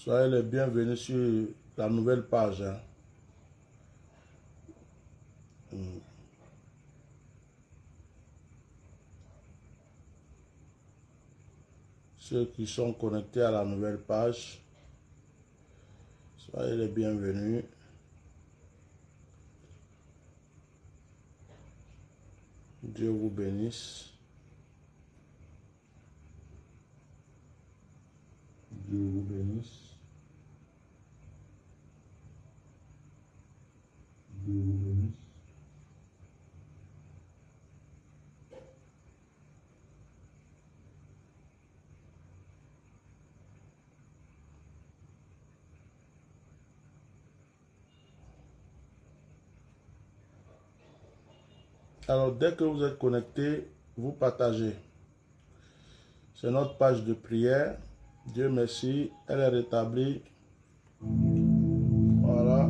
Soyez les bienvenus sur la nouvelle page. Ceux qui sont connectés à la nouvelle page, soyez les bienvenus. Dieu vous bénisse. Dieu vous bénisse. Dieu vous bénisse. Alors, dès que vous êtes connecté, vous partagez. C'est notre page de prière. Dieu merci, elle est rétablie. Voilà.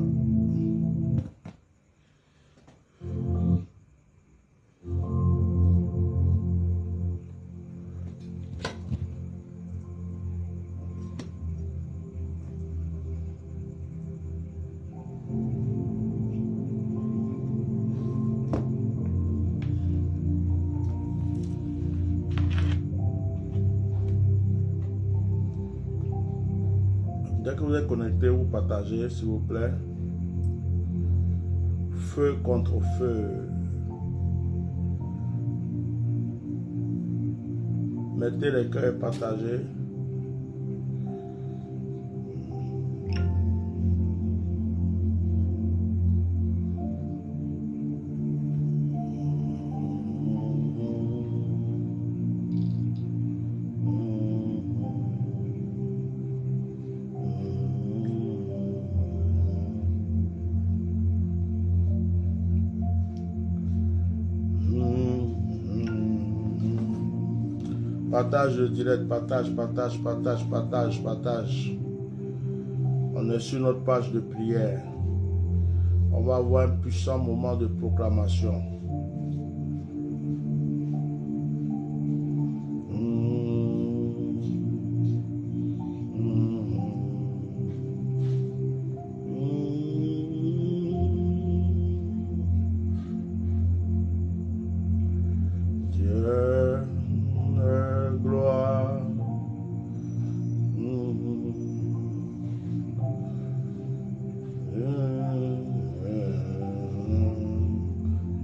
Dès que vous êtes connecté, vous partagez, s'il vous plaît. Feu contre feu. Mettez les cœurs et partagez. Partage le direct, partage. On est sur notre page de prière. On va avoir un puissant moment de proclamation.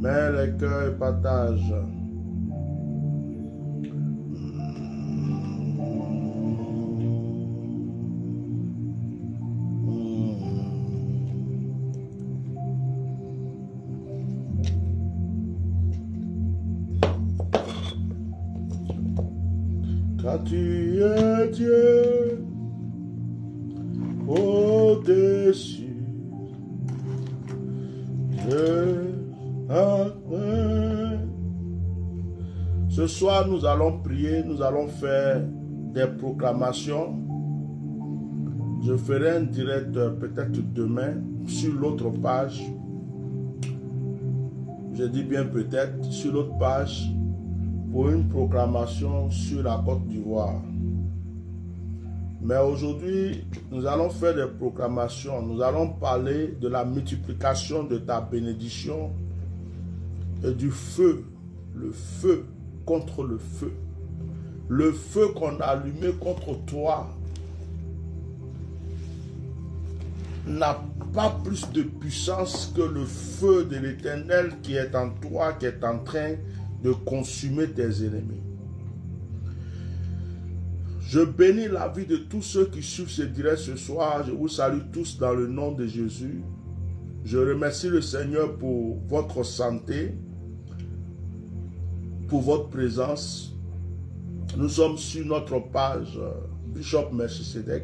Mets les cœurs et partage. Car tu es Dieu au-dessus. Ce soir, nous allons prier, nous allons faire des proclamations. Je ferai un direct peut-être demain sur l'autre page. Je dis bien peut-être sur l'autre page pour une proclamation sur la Côte d'Ivoire. Mais aujourd'hui, nous allons faire des proclamations. Nous allons parler de la multiplication de ta bénédiction et du feu, le feu contre le feu. Le feu qu'on a allumé contre toi n'a pas plus de puissance que le feu de l'Éternel qui est en toi, qui est en train de consumer tes ennemis. Je bénis la vie de tous ceux qui suivent ce direct ce soir. Je vous salue tous dans le nom de Jésus. Je remercie le Seigneur pour votre santé, pour votre présence. Nous sommes sur notre page Bishop Melchisedec,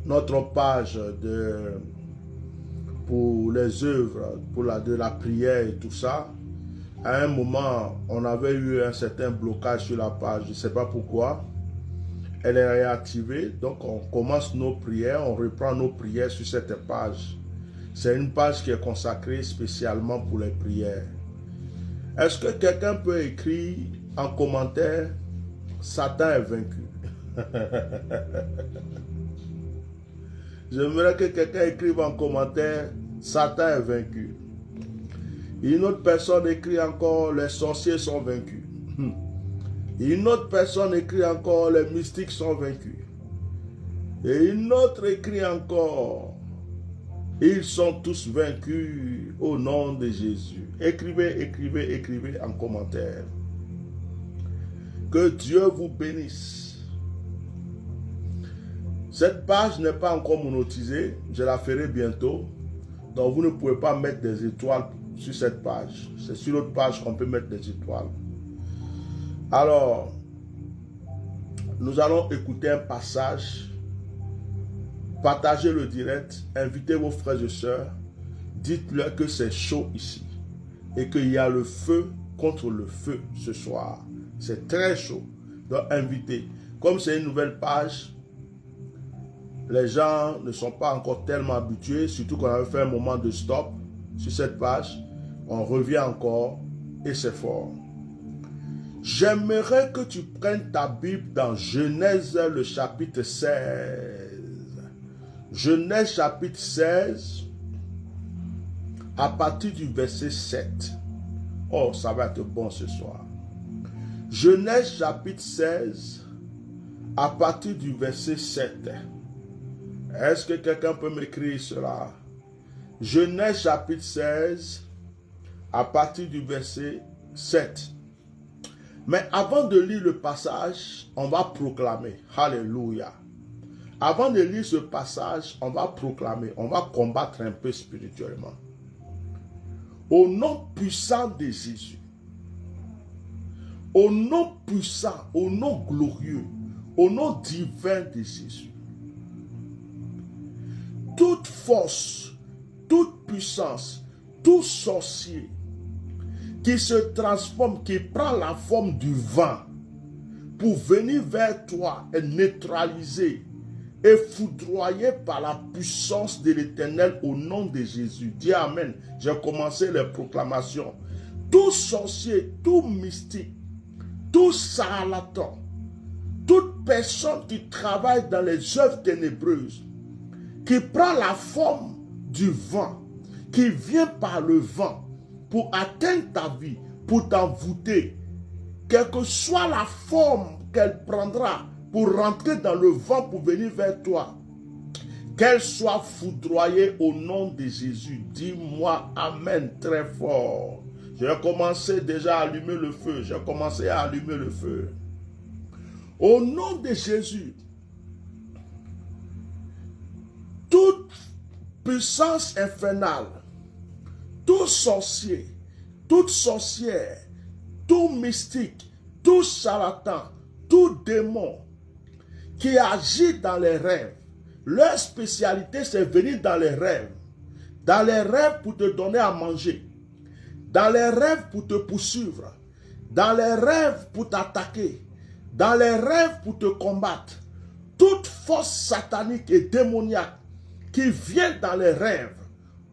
notre page pour les œuvres, de la prière et tout ça. À un moment, on avait eu un certain blocage sur la page, je ne sais pas pourquoi. Elle est réactivée, donc on commence nos prières, on reprend nos prières sur cette page. C'est une page qui est consacrée spécialement pour les prières. Est-ce que quelqu'un peut écrire en commentaire « Satan est vaincu » J'aimerais que quelqu'un écrive en commentaire, Satan est vaincu. Une autre personne écrit encore, les sorciers sont vaincus. Une autre personne écrit encore, les mystiques sont vaincus. Et une autre écrit encore, ils sont tous vaincus au nom de Jésus. Écrivez, écrivez, écrivez en commentaire. Que Dieu vous bénisse. Cette page n'est pas encore monétisée. Je la ferai bientôt. Donc vous ne pouvez pas mettre des étoiles sur cette page. C'est sur l'autre page qu'on peut mettre des étoiles. Alors, nous allons écouter un passage. Partagez le direct. Invitez vos frères et sœurs. Dites-leur que c'est chaud ici. Et qu'il y a le feu contre le feu ce soir. C'est très chaud. Donc invitez. Comme c'est une nouvelle page, les gens ne sont pas encore tellement habitués. Surtout qu'on avait fait un moment de stop sur cette page. On revient encore et c'est fort. J'aimerais que tu prennes ta Bible dans Genèse le chapitre 16. Genèse chapitre 16 à partir du verset 7. Oh, ça va être bon ce soir. Genèse chapitre 16 à partir du verset 7. Est-ce que quelqu'un peut m'écrire cela? Genèse chapitre 16 à partir du verset 7. Mais avant de lire le passage, on va proclamer. Alléluia. Avant de lire ce passage, on va proclamer, on va combattre un peu spirituellement. Au nom puissant de Jésus, au nom puissant, au nom glorieux, au nom divin de Jésus, toute force, toute puissance, tout sorcier qui se transforme, qui prend la forme du vent pour venir vers toi et neutraliser et foudroyer par la puissance de l'Éternel au nom de Jésus. Dis Amen. J'ai commencé les proclamations. Tout sorcier, tout mystique, tout charlatan, toute personne qui travaille dans les œuvres ténébreuses, qui prend la forme du vent, qui vient par le vent pour atteindre ta vie, pour t'envoûter, quelle que soit la forme qu'elle prendra pour rentrer dans le vent, pour venir vers toi, qu'elle soit foudroyée au nom de Jésus. Dis-moi Amen très fort. J'ai commencé déjà à allumer le feu. J'ai commencé à allumer le feu. Au nom de Jésus, toute puissance infernale, tout sorcier, toute sorcière, tout mystique, tout charlatan, tout démon qui agit dans les rêves. Leur spécialité, c'est venir dans les rêves. Dans les rêves pour te donner à manger. Dans les rêves pour te poursuivre. Dans les rêves pour t'attaquer. Dans les rêves pour te combattre. Toute force satanique et démoniaque qui vient dans les rêves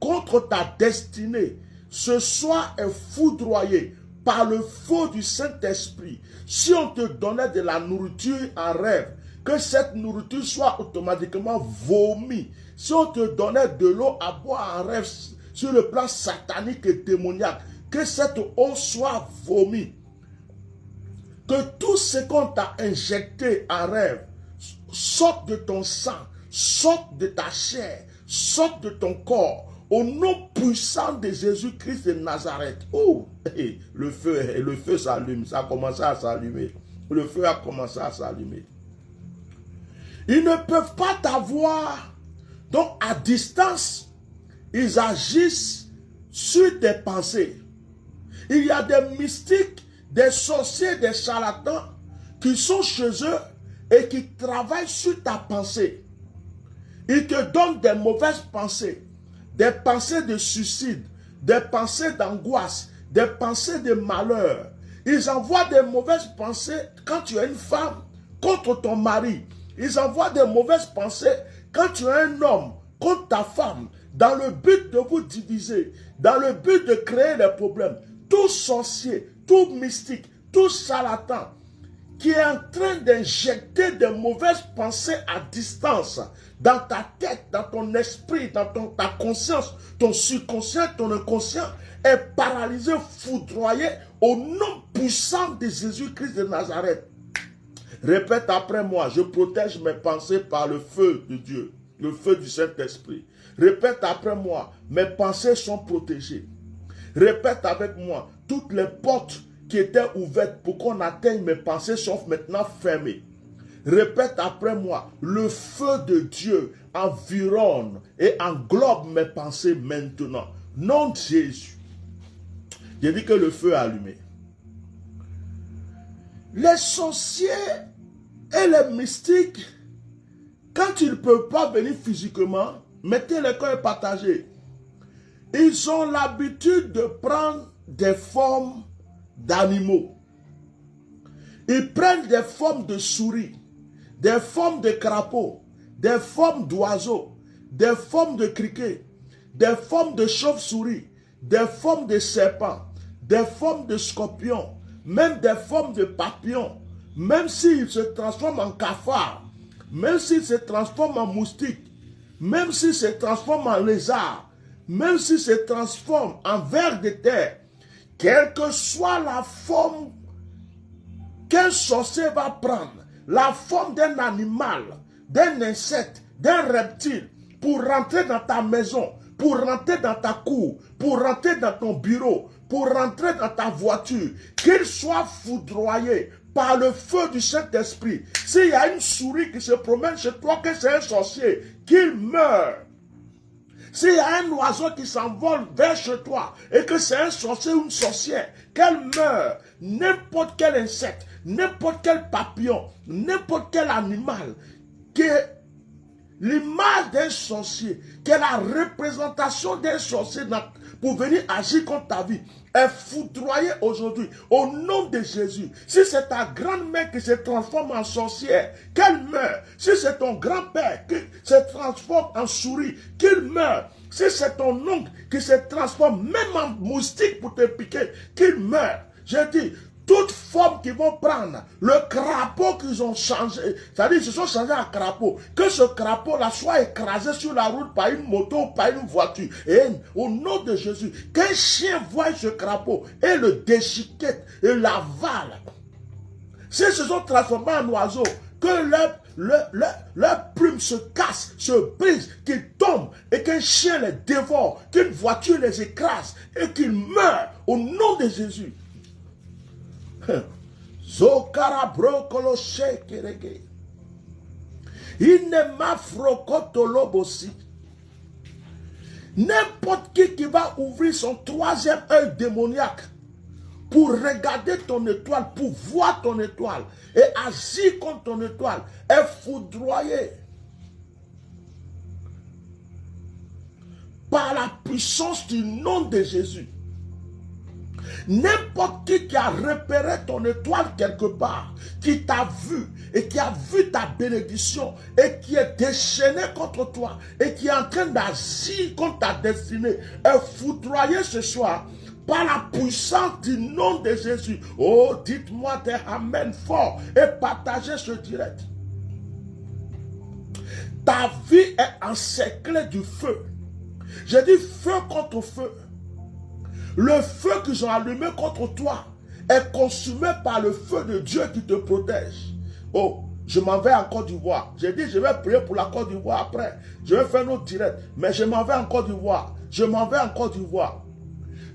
contre ta destinée, ce soir est foudroyée par le feu du Saint-Esprit. Si on te donnait de la nourriture en rêve, que cette nourriture soit automatiquement vomi. Si on te donnait de l'eau à boire en rêve sur le plan satanique et démoniaque, que cette eau soit vomi. Que tout ce qu'on t'a injecté en rêve sorte de ton sang, sorte de ta chair, sorte de ton corps, au nom puissant de Jésus-Christ de Nazareth. Oh, le feu s'allume, ça a commencé à s'allumer. Le feu a commencé à s'allumer. Ils ne peuvent pas t'avoir. Donc, à distance, ils agissent sur tes pensées. Il y a des mystiques, des sorciers, des charlatans qui sont chez eux et qui travaillent sur ta pensée. Ils te donnent des mauvaises pensées, des pensées de suicide, des pensées d'angoisse, des pensées de malheur. Ils envoient des mauvaises pensées quand tu es une femme contre ton mari. Ils envoient des mauvaises pensées quand tu es un homme contre ta femme, dans le but de vous diviser, dans le but de créer des problèmes. Tout sorcier, tout mystique, tout charlatan qui est en train d'injecter de mauvaises pensées à distance dans ta tête, dans ton esprit, dans ta conscience, ton subconscient, ton inconscient, est paralysé, foudroyé au nom puissant de Jésus-Christ de Nazareth. Répète après moi, je protège mes pensées par le feu de Dieu, le feu du Saint-Esprit. Répète après moi, mes pensées sont protégées. Répète avec moi, toutes les portes qui étaient ouvertes pour qu'on atteigne mes pensées sont maintenant fermées. Répète après moi, le feu de Dieu environne et englobe mes pensées maintenant. Nom de Jésus. J'ai dit que le feu est allumé. Les sorciers et les mystiques, quand ils ne peuvent pas venir physiquement, mettez les cœurs partagés. Ils ont l'habitude de prendre des formes d'animaux. Ils prennent des formes de souris, des formes de crapauds, des formes d'oiseaux, des formes de criquets, des formes de chauves-souris, des formes de serpents, des formes de scorpions, même des formes de papillons, même s'ils se transforment en cafards, même s'ils se transforment en moustiques, même s'ils se transforment en lézards, même s'ils se transforment en vers de terre, quelle que soit la forme qu'un sorcier va prendre, la forme d'un animal, d'un insecte, d'un reptile, pour rentrer dans ta maison, pour rentrer dans ta cour, pour rentrer dans ton bureau, pour rentrer dans ta voiture, qu'il soit foudroyé par le feu du Saint-Esprit. S'il y a une souris qui se promène chez toi, que c'est un sorcier, qu'il meure. S'il y a un oiseau qui s'envole vers chez toi et que c'est un sorcier ou une sorcière, qu'elle meure. N'importe quel insecte, n'importe quel papillon, n'importe quel animal, qui est l'image d'un sorcier, qui est la représentation d'un sorcier pour venir agir contre ta vie, est foudroyé aujourd'hui au nom de Jésus. Si c'est ta grand-mère qui se transforme en sorcière, qu'elle meure. Si c'est ton grand-père qui se transforme en souris, qu'il meure. Si c'est ton oncle qui se transforme même en moustique pour te piquer, qu'il meure. J'ai dit, toute forme qu'ils vont prendre, le crapaud qu'ils ont changé, c'est-à-dire ils se sont changés en crapaud, que ce crapaud-là soit écrasé sur la route par une moto ou par une voiture. Et au nom de Jésus, qu'un chien voit ce crapaud et le déchiquette et l'avale. S'ils se sont transformés en oiseaux, que leur plume se casse, se brise, qu'ils tombent et qu'un chien les dévore, qu'une voiture les écrase et qu'ils meurent au nom de Jésus. Zokarabro shekerege. Inema frokotolobosi. N'importe qui va ouvrir son troisième œil démoniaque pour regarder ton étoile, pour voir ton étoile et agir contre ton étoile, est foudroyé par la puissance du nom de Jésus. N'importe qui a repéré ton étoile quelque part, qui t'a vu et qui a vu ta bénédiction et qui est déchaîné contre toi et qui est en train d'agir contre ta destinée, est foudroyé ce soir par la puissance du nom de Jésus. Oh, dites-moi des amen forts et partagez ce direct. Ta vie est encerclée du feu. J'ai dit feu contre feu. Le feu qu'ils ont allumé contre toi est consumé par le feu de Dieu qui te protège. Oh, je m'en vais en Côte d'Ivoire. J'ai dit, je vais prier pour la Côte d'Ivoire après. Je vais faire notre direct. Mais je m'en vais en Côte d'Ivoire. Je m'en vais en Côte d'Ivoire.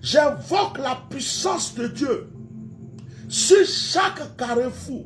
J'invoque la puissance de Dieu sur chaque carrefour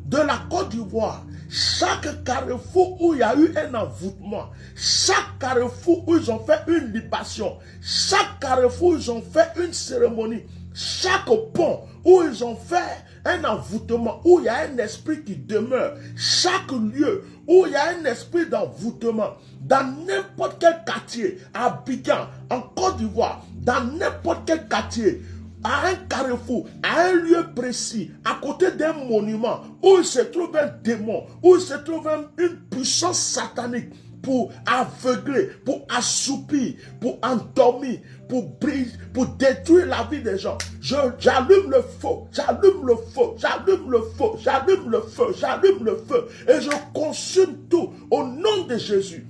de la Côte d'Ivoire. Chaque carrefour où il y a eu un envoûtement, chaque carrefour où ils ont fait une libation, chaque carrefour où ils ont fait une cérémonie, chaque pont où ils ont fait un envoûtement, où il y a un esprit qui demeure, chaque lieu où il y a un esprit d'envoûtement, dans n'importe quel quartier, à Abidjan, en Côte d'Ivoire, dans n'importe quel quartier, à un carrefour, à un lieu précis, à côté d'un monument, où il se trouve un démon, où il se trouve une puissance satanique pour aveugler, pour assoupir, pour endormir, pour briser, pour détruire la vie des gens. J'allume le feu, j'allume le feu, j'allume le feu, j'allume le feu, j'allume le feu et je consume tout au nom de Jésus.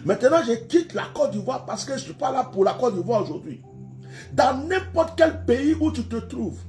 Maintenant, je quitte la Côte d'Ivoire parce que je ne suis pas là pour la Côte d'Ivoire aujourd'hui. Dans n'importe quel pays où tu te trouves,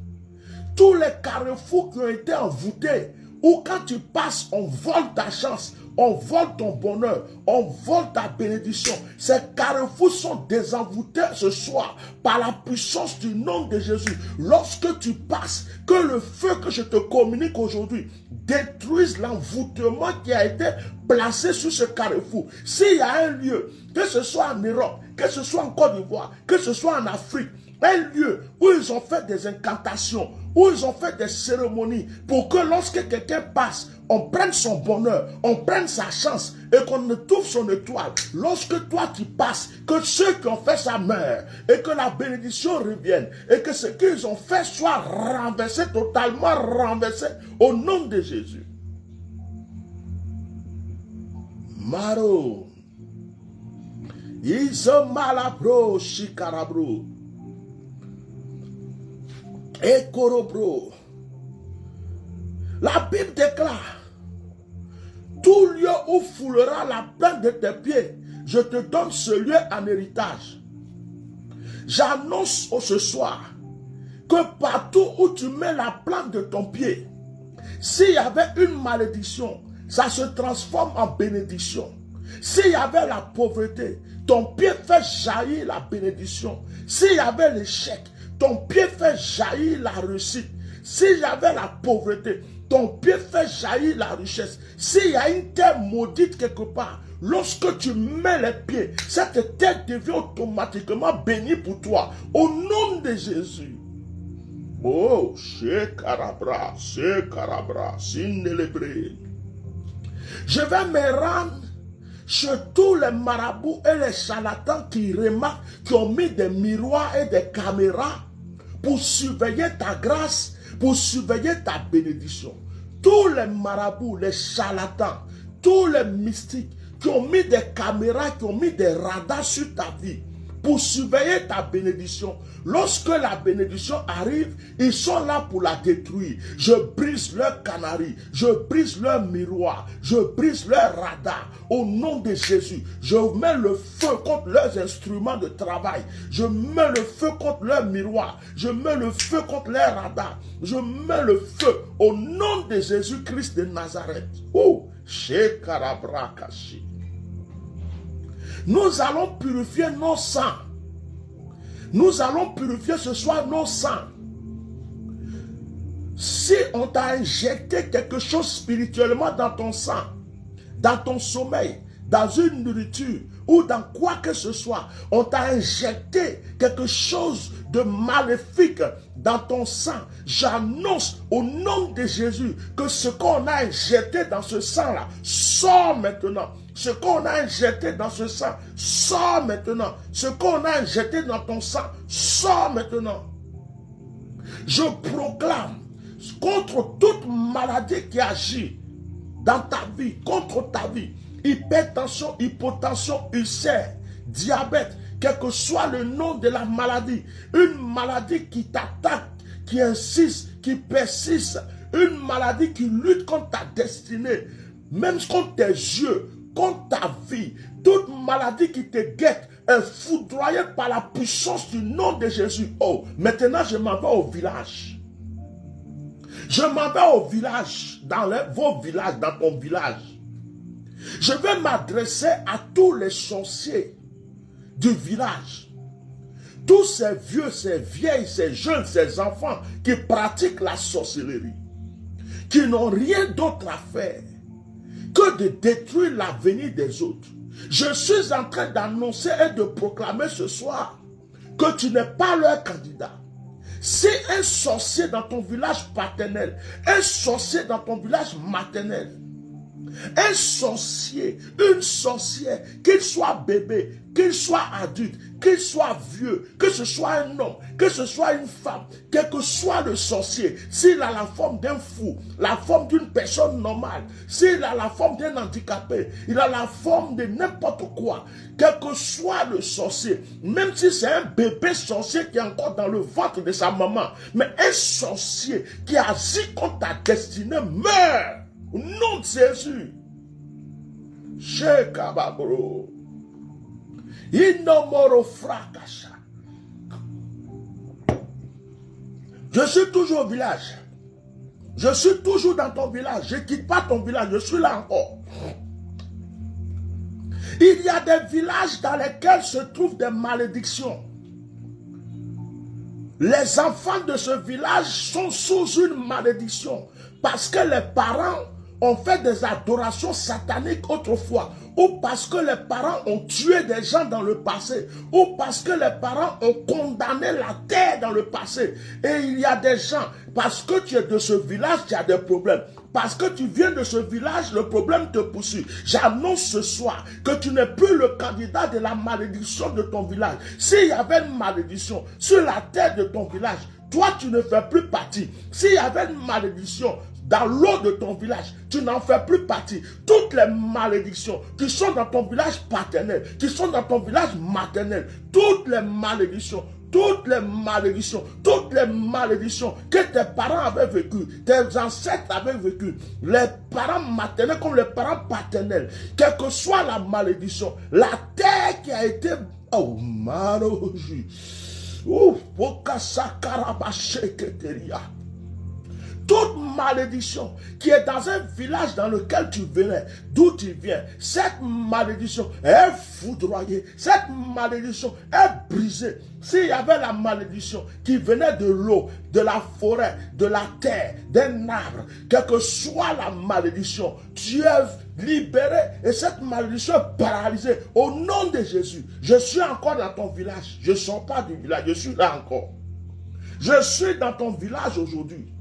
tous les carrefours qui ont été envoûtés, ou quand tu passes, on vole ta chance, on vole ton bonheur, on vole ta bénédiction. Ces carrefours sont désenvoûtés ce soir par la puissance du nom de Jésus. Lorsque tu passes, que le feu que je te communique aujourd'hui détruise l'envoûtement qui a été placé sur ce carrefour. S'il y a un lieu, que ce soit en Europe, que ce soit en Côte d'Ivoire, que ce soit en Afrique, un lieu où ils ont fait des incantations, où ils ont fait des cérémonies pour que lorsque quelqu'un passe, on prenne son bonheur, on prenne sa chance et qu'on ne trouve son étoile. Lorsque toi tu passes, que ceux qui ont fait ça meurent et que la bénédiction revienne et que ce qu'ils ont fait soit renversé, totalement renversé au nom de Jésus. Maro, Isomalabro, Shikarabro, Ekorobro. La Bible déclare, tout lieu où foulera la plante de tes pieds, je te donne ce lieu en héritage. J'annonce ce soir que partout où tu mets la plante de ton pied, s'il y avait une malédiction, ça se transforme en bénédiction. S'il y avait la pauvreté, ton pied fait jaillir la bénédiction. S'il y avait l'échec, ton pied fait jaillir la réussite. S'il y avait la pauvreté, ton pied fait jaillir la richesse. S'il y a une terre maudite quelque part, lorsque tu mets les pieds, cette terre devient automatiquement bénie pour toi. Au nom de Jésus. Oh, Shekarabra, Sinelebre. Je vais me rendre chez tous les marabouts et les charlatans qui remarquent, qui ont mis des miroirs et des caméras pour surveiller ta grâce, pour surveiller ta bénédiction. Tous les marabouts, les charlatans, tous les mystiques qui ont mis des caméras, qui ont mis des radars sur ta vie pour surveiller ta bénédiction. Lorsque la bénédiction arrive, ils sont là pour la détruire. Je brise leur canarie, je brise leur miroir, je brise leur radar. Au nom de Jésus, je mets le feu contre leurs instruments de travail. Je mets le feu contre leur miroir. Je mets le feu contre leurs radars. Je mets le feu au nom de Jésus-Christ de Nazareth. Oh, Shekarabrakashi. Nous allons purifier nos sangs. Nous allons purifier ce soir nos sangs. Si on t'a injecté quelque chose spirituellement dans ton sang, dans ton sommeil, dans une nourriture ou dans quoi que ce soit, on t'a injecté quelque chose de maléfique dans ton sang, j'annonce au nom de Jésus que ce qu'on a injecté dans ce sang-là sort maintenant. Ce qu'on a injecté dans ce sang sort maintenant. Ce qu'on a injecté dans ton sang sort maintenant. Je proclame contre toute maladie qui agit dans ta vie, contre ta vie, hypertension, hypotension, ulcère, diabète, quel que soit le nom de la maladie, une maladie qui t'attaque, qui insiste, qui persiste, une maladie qui lutte contre ta destinée, même contre tes yeux, contre ta vie, toute maladie qui te guette est foudroyée par la puissance du nom de Jésus. Oh, maintenant je m'en vais au village. Je m'en vais au village, dans vos villages, dans ton village. Je vais m'adresser à tous les sorciers du village. Tous ces vieux, ces vieilles, ces jeunes, ces enfants qui pratiquent la sorcellerie, qui n'ont rien d'autre à faire que de détruire l'avenir des autres. Je suis en train d'annoncer et de proclamer ce soir que tu n'es pas leur candidat. Si un sorcier dans ton village paternel, un sorcier dans ton village maternel, Un sorcier, une sorcière, qu'il soit bébé, qu'il soit adulte, qu'il soit vieux, que ce soit un homme, que ce soit une femme, quel que soit le sorcier, s'il a la forme d'un fou, la forme d'une personne normale, s'il a la forme d'un handicapé, il a la forme de n'importe quoi, quel que soit le sorcier, même si c'est un bébé sorcier qui est encore dans le ventre de sa maman, mais un sorcier qui agit contre ta destinée meurt. Au nom de Jésus. Shekababro. Inomoro frakasha. Je suis toujours au village. Je suis toujours dans ton village. Je ne quitte pas ton village. Je suis là encore. Il y a des villages dans lesquels se trouvent des malédictions. Les enfants de ce village sont sous une malédiction parce que les parents ont fait des adorations sataniques autrefois, ou parce que les parents ont tué des gens dans le passé, ou parce que les parents ont condamné la terre dans le passé. Et il y a des gens, parce que tu es de ce village, tu as des problèmes. Parce que tu viens de ce village, le problème te poursuit. J'annonce ce soir que tu n'es plus le candidat de la malédiction de ton village. S'il y avait une malédiction sur la terre de ton village, toi tu ne fais plus partie. S'il y avait une malédiction dans l'eau de ton village, tu n'en fais plus partie. Toutes les malédictions qui sont dans ton village paternel, qui sont dans ton village maternel, toutes les malédictions que tes parents avaient vécues, tes ancêtres avaient vécues, les parents maternels comme les parents paternels, quelle que soit la malédiction, la terre qui a été... Oh, Maroji. Ouf, toute malédiction qui est dans un village dans lequel tu venais, d'où tu viens, cette malédiction est foudroyée, cette malédiction est brisée. S'il y avait la malédiction qui venait de l'eau, de la forêt, de la terre, d'un arbre, quelle que soit la malédiction, tu es libéré et cette malédiction est paralysée au nom de Jésus. Je suis encore dans ton village, je ne sors pas du village, je suis là encore. Je suis dans ton village aujourd'hui.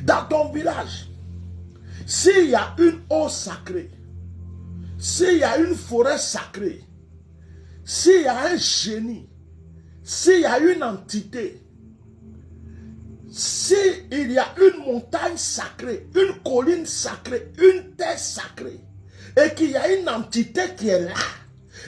Dans ton village, s'il y a une eau sacrée, s'il y a une forêt sacrée, s'il y a un génie, s'il y a une entité, s'il y a une montagne sacrée, une colline sacrée, une terre sacrée, et qu'il y a une entité qui est là,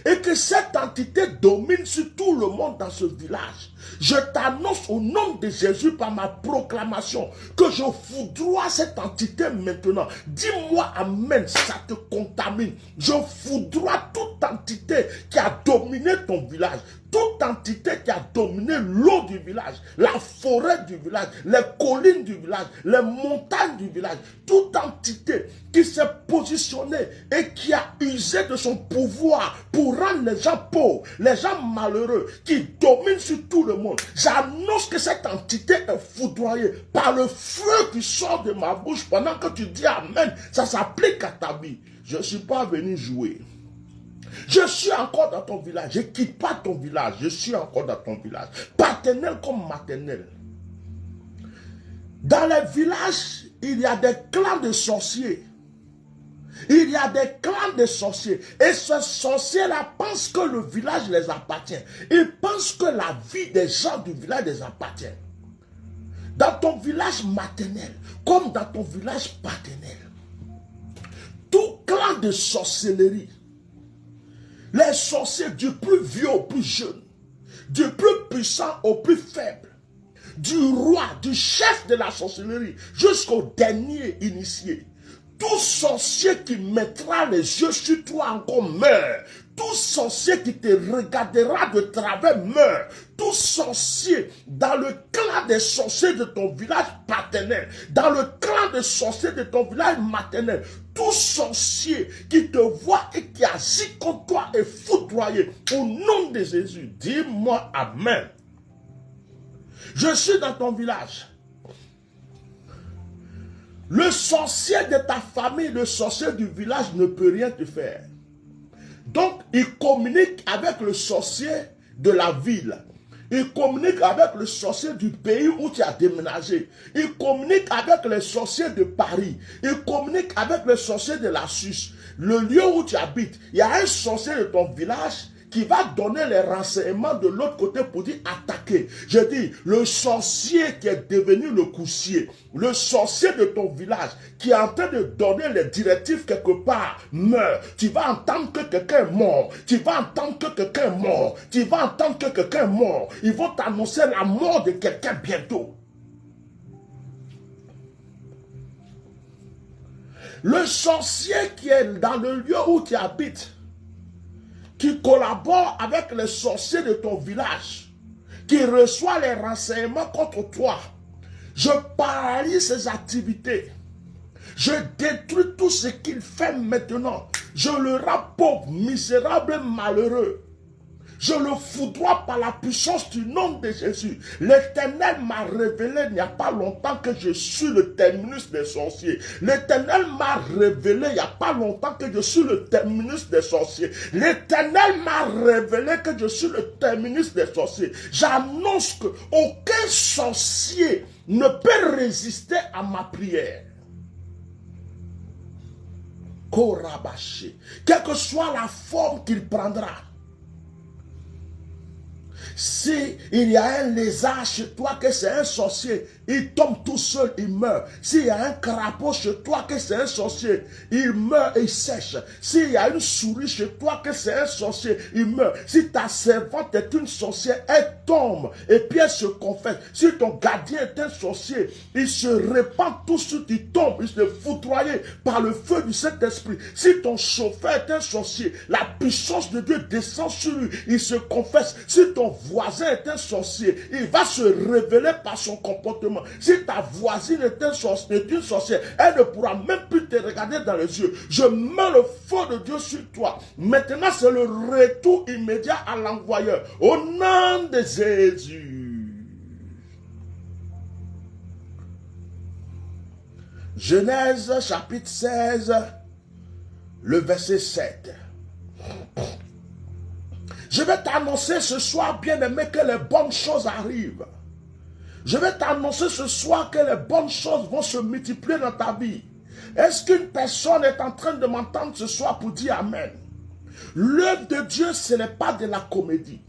et que cette entité domine sur tout le monde dans ce village, je t'annonce au nom de Jésus par ma proclamation que je foudroie cette entité maintenant. Dis-moi amen, ça te contamine. Je foudroie toute entité qui a dominé ton village, toute entité qui a dominé l'eau du village, la forêt du village, les collines du village, les montagnes du village, toute entité qui s'est positionnée et qui a usé de son pouvoir pour rendre les gens pauvres, les gens malheureux, qui dominent sur tout le monde. J'annonce que cette entité est foudroyée par le feu qui sort de ma bouche pendant que tu dis amen. Ça s'applique à ta vie. Je ne suis pas venu jouer. Je suis encore dans ton village. Je ne quitte pas ton village. Je suis encore dans ton village. Paternel comme maternel. Dans les villages, il y a des clans de sorciers. Il y a des clans de sorciers. Et ces sorciers-là pensent que le village les appartient. Ils pensent que la vie des gens du village les appartient. Dans ton village maternel, comme dans ton village paternel, tout clan de sorcellerie, les sorciers du plus vieux au plus jeune, du plus puissant au plus faible, du roi, du chef de la sorcellerie, jusqu'au dernier initié. Tout sorcier qui mettra les yeux sur toi encore meurt. Tout sorcier qui te regardera de travers meurt. Tout sorcier dans le clan des sorciers de ton village paternel, dans le clan des sorciers de ton village maternel, tout sorcier qui te voit et qui agit contre toi est foudroyé. Au nom de Jésus, dis-moi amen. Je suis dans ton village. Le sorcier de ta famille, le sorcier du village ne peut rien te faire. Donc, il communique avec le sorcier de la ville. Il communique avec le sorcier du pays où tu as déménagé. Il communique avec les sorciers de Paris. Il communique avec les sorciers de la Suisse. Le lieu où tu habites, il y a un sorcier de ton village qui va donner les renseignements de l'autre côté pour dire attaquer. Je dis, le sorcier qui est devenu le coussier, le sorcier de ton village qui est en train de donner les directives quelque part, meurt. Tu vas entendre que quelqu'un est mort. Tu vas entendre que quelqu'un est mort. Tu vas entendre que quelqu'un est mort. Ils vont t'annoncer la mort de quelqu'un bientôt. Le sorcier qui est dans le lieu où tu habites, qui collabore avec les sorciers de ton village, qui reçoit les renseignements contre toi, je paralyse ses activités. Je détruis tout ce qu'il fait maintenant. Je le rends pauvre, misérable, malheureux. Je le foudroie par la puissance du nom de Jésus. L'Éternel m'a révélé il n'y a pas longtemps que je suis le terminus des sorciers. L'Éternel m'a révélé il n'y a pas longtemps que je suis le terminus des sorciers. L'Éternel m'a révélé que je suis le terminus des sorciers. J'annonce qu'aucun sorcier ne peut résister à ma prière. Korabaché. Quelle que soit la forme qu'il prendra. Si il y a un lézard chez toi que c'est un sorcier, il tombe tout seul, il meurt. S'il y a un crapaud chez toi que c'est un sorcier, il meurt et il sèche. S'il y a une souris chez toi que c'est un sorcier, il meurt. Si ta servante est une sorcière, elle tombe et puis elle se confesse. Si ton gardien est un sorcier, il se répand tout de suite, il tombe, il se foudroyé par le feu du Saint-Esprit. Si ton chauffeur est un sorcier, la puissance de Dieu descend sur lui, il se confesse. Si ton voisin est un sorcier, il va se révéler par son comportement. Si ta voisine est une sorcière, elle ne pourra même plus te regarder dans les yeux. Je mets le feu de Dieu sur toi. Maintenant, c'est le retour immédiat à l'envoyeur. Au nom de Jésus. Genèse chapitre 16, le verset 7. Je vais t'annoncer ce soir, bien-aimé, que les bonnes choses arrivent. Je vais t'annoncer ce soir que les bonnes choses vont se multiplier dans ta vie. Est-ce qu'une personne est en train de m'entendre ce soir pour dire Amen? L'œuvre de Dieu, ce n'est pas de la comédie.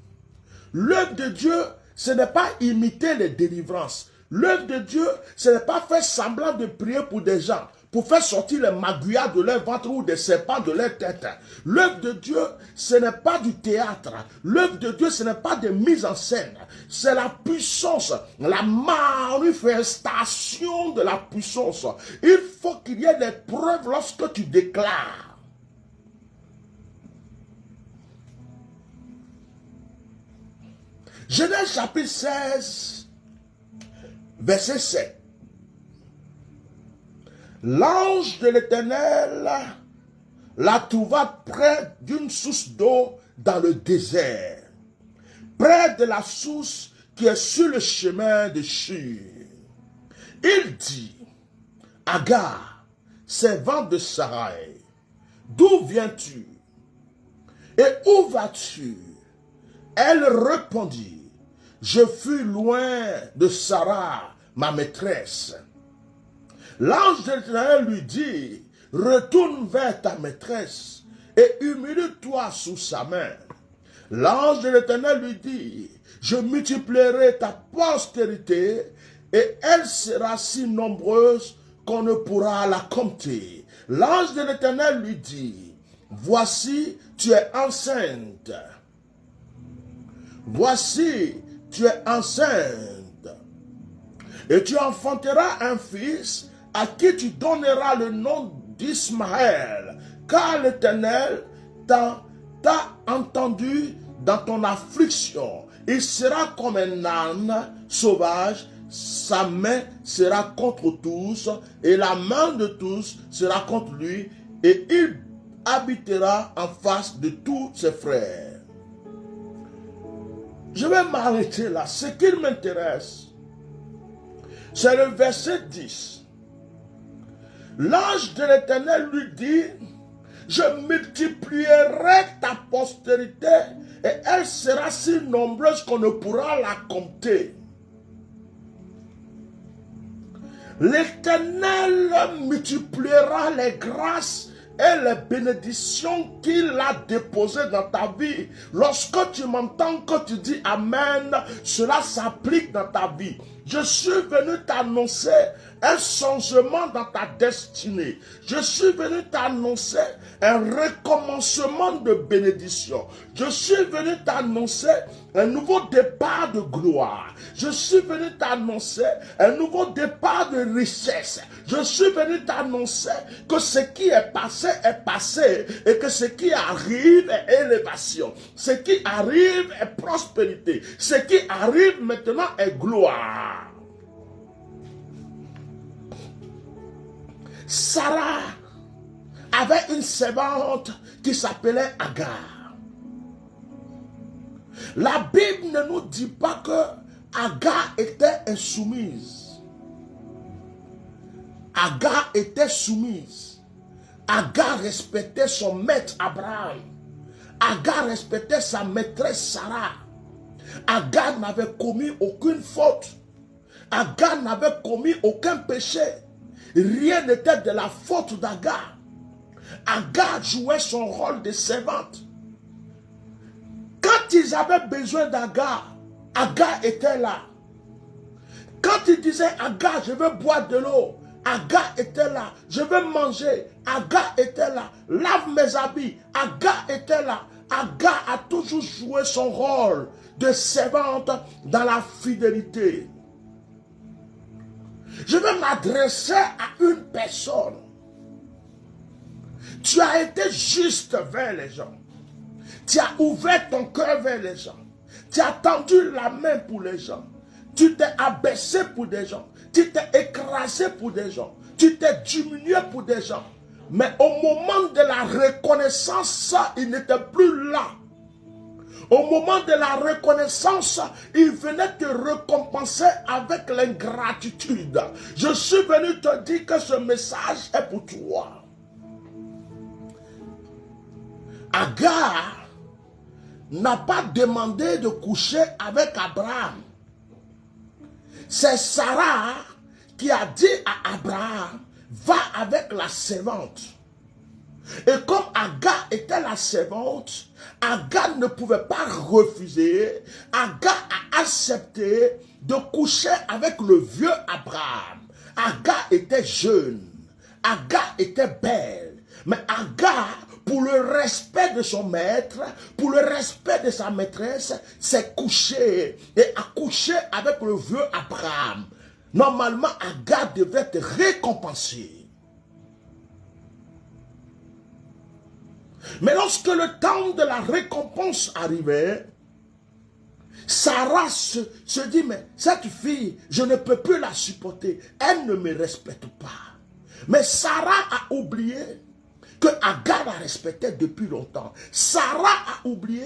L'œuvre de Dieu, ce n'est pas imiter les délivrances. L'œuvre de Dieu, ce n'est pas faire semblant de prier pour des gens, pour faire sortir les magouillards de leur ventre ou des serpents de leur tête. L'œuvre de Dieu, ce n'est pas du théâtre. L'œuvre de Dieu, ce n'est pas des mises en scène. C'est la puissance, la manifestation de la puissance. Il faut qu'il y ait des preuves lorsque tu déclares. Genèse chapitre 16, verset 7. L'ange de l'Éternel la trouva près d'une source d'eau dans le désert, près de la source qui est sur le chemin de Shur. Il dit, Agar, servante de Sarai, d'où viens-tu et où vas-tu? Elle répondit, je fus loin de Sarah, ma maîtresse. L'ange de l'Éternel lui dit, retourne vers ta maîtresse et humilie-toi sous sa main. L'ange de l'Éternel lui dit, je multiplierai ta postérité et elle sera si nombreuse qu'on ne pourra la compter. L'ange de l'Éternel lui dit, voici, tu es enceinte. Voici, tu es enceinte. Et tu enfanteras un fils à qui tu donneras le nom d'Ismaël, car l'Éternel t'a entendu dans ton affliction. Il sera comme un âne sauvage, sa main sera contre tous, et la main de tous sera contre lui, et il habitera en face de tous ses frères. Je vais m'arrêter là. Ce qui m'intéresse, c'est le verset 10. L'ange de l'Éternel lui dit, je multiplierai ta postérité et elle sera si nombreuse qu'on ne pourra la compter. L'Éternel multipliera les grâces et les bénédictions qu'il a déposées dans ta vie. Lorsque tu m'entends, que tu dis Amen, cela s'applique dans ta vie. Je suis venu t'annoncer un changement dans ta destinée. Je suis venu t'annoncer un recommencement de bénédiction. Je suis venu t'annoncer un nouveau départ de gloire. Je suis venu t'annoncer un nouveau départ de richesse. Je suis venu t'annoncer que ce qui est passé et que ce qui arrive est élévation. Ce qui arrive est prospérité. Ce qui arrive maintenant est gloire. Sarah avait une servante qui s'appelait Agar. La Bible ne nous dit pas que Agar était insoumise. Agar était soumise. Agar respectait son maître Abraham. Agar respectait sa maîtresse Sarah. Agar n'avait commis aucune faute. Agar n'avait commis aucun péché. Rien n'était de la faute d'Agar. Agar jouait son rôle de servante. Quand ils avaient besoin d'Agar, Agar était là. Quand ils disaient Agar, je veux boire de l'eau, Agar était là. Je veux manger, Agar était là. Lave mes habits, Agar était là. Agar a toujours joué son rôle de servante dans la fidélité. Je vais m'adresser à une personne. Tu as été juste vers les gens. Tu as ouvert ton cœur vers les gens. Tu as tendu la main pour les gens. Tu t'es abaissé pour des gens. Tu t'es écrasé pour des gens. Tu t'es diminué pour des gens. Mais au moment de la reconnaissance, il n'était plus là. Au moment de la reconnaissance, il venait te récompenser avec l'ingratitude. Je suis venu te dire que ce message est pour toi. Agar n'a pas demandé de coucher avec Abraham. C'est Sarah qui a dit à Abraham, va avec la servante. Et comme Agar était la servante, Agar ne pouvait pas refuser. Agar a accepté de coucher avec le vieux Abraham. Agar était jeune. Agar était belle. Mais Agar, pour le respect de son maître, pour le respect de sa maîtresse, s'est couché et a couché avec le vieux Abraham. Normalement, Agar devait être récompensée. Mais lorsque le temps de la récompense arrivait, Sarah se dit, mais cette fille, je ne peux plus la supporter. Elle ne me respecte pas. Mais Sarah a oublié que Agar la respectait depuis longtemps. Sarah a oublié